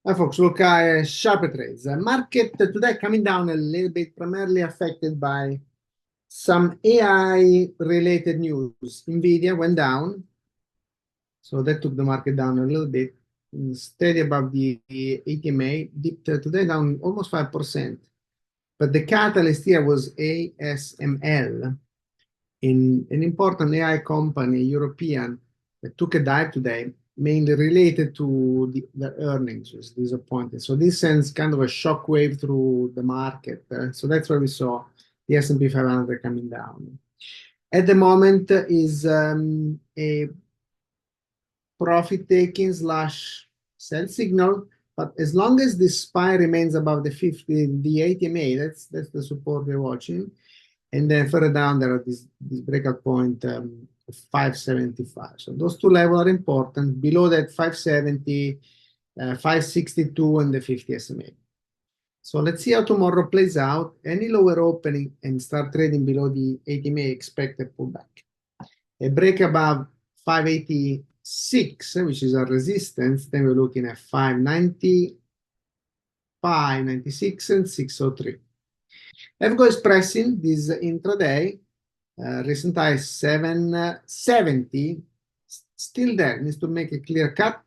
Hi folks, look at SharperTrades. Market today coming down a little bit, primarily affected by some AI-related news. NVIDIA went down, so that took the market down a little bit. Steady above the ATMA, dipped today down almost 5%. But the catalyst here was ASML, in an important AI company, European, that took a dive today, mainly related to the earnings, was disappointing. So this sends kind of a shockwave through the market. So that's where we saw the S&P 500 coming down. At the moment is a profit-taking / sell signal, but as long as this SPY remains above the 50, the ATMA, that's the support we're watching. And then further down there are this breakout point 575. So those two levels are important. Below that 570, 562, and the 50 SMA. So let's see how tomorrow plays out. Any lower opening and start trading below the ATMA, expect a pullback. A break above 586, which is our resistance, then we're looking at 590, 596, and 603. EVGO is pressing this intraday. Recent high 770, still there, needs to make a clear cut.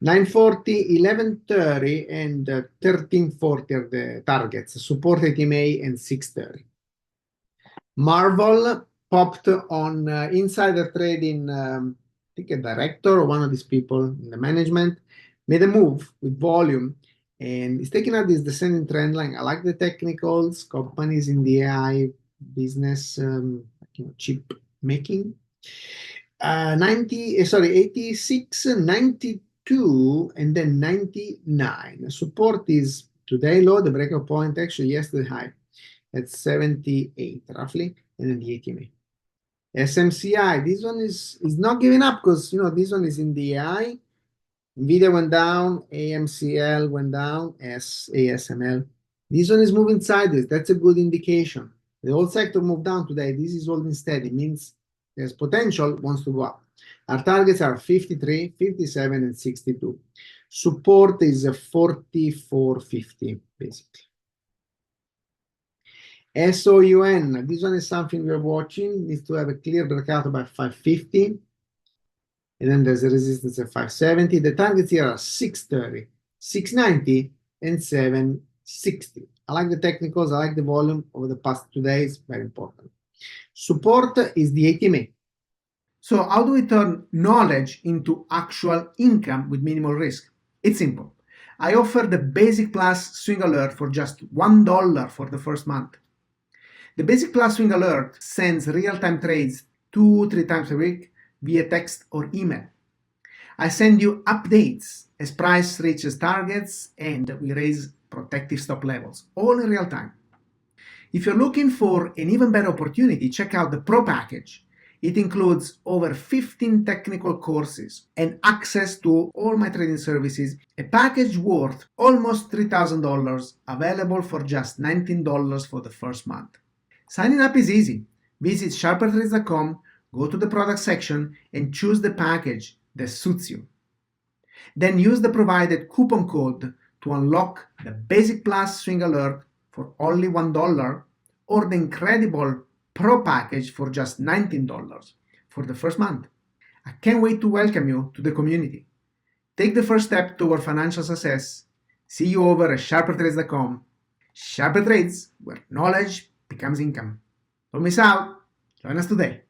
940, 1130, and 1340 are the targets. Support ATMA and 630. MRVL popped on insider trading. I think a director or one of these people in the management made a move with volume. And it's taking out this descending trend line. I like the technicals, companies in the AI business, chip making. 86, 92, and then 99. Support is today low, the breakout point actually yesterday high at 78 roughly, and then the ATMA. SMCI, this one is not giving up because this one is in the AI. NVIDIA went down, AMCL went down, ASML. This one is moving sideways. That's a good indication. The whole sector moved down today. This is holding steady. Means there's potential, wants to go up. Our targets are 53, 57, and 62. Support is 44.50, basically. SOUN, this one is something we're watching. Needs to have a clear breakout about 550. And then there's a resistance at 570. The targets here are 630, 690, and 760. I like the technicals. I like the volume over the past 2 days. Very important. Support is the ATMA. So how do we turn knowledge into actual income with minimal risk? It's simple. I offer the Basic Plus Swing Alert for just $1 for the first month. The Basic Plus Swing Alert sends real-time trades 2-3 times a week via text or email. I send you updates as price reaches targets and we raise protective stop levels, all in real time. If you're looking for an even better opportunity, check out the Pro package. It includes over 15 technical courses and access to all my trading services, a package worth almost $3,000, available for just $19 for the first month. Signing up is easy. Visit SharperTrades.com, go to the product section and choose the package that suits you. Then use the provided coupon code to unlock the Basic Plus Swing Alert for only $1 or the incredible Pro package for just $19 for the first month. I can't wait to welcome you to the community. Take the first step toward financial success. See you over at SharperTrades.com. SharperTrades, where knowledge becomes income. Don't miss out. Join us today.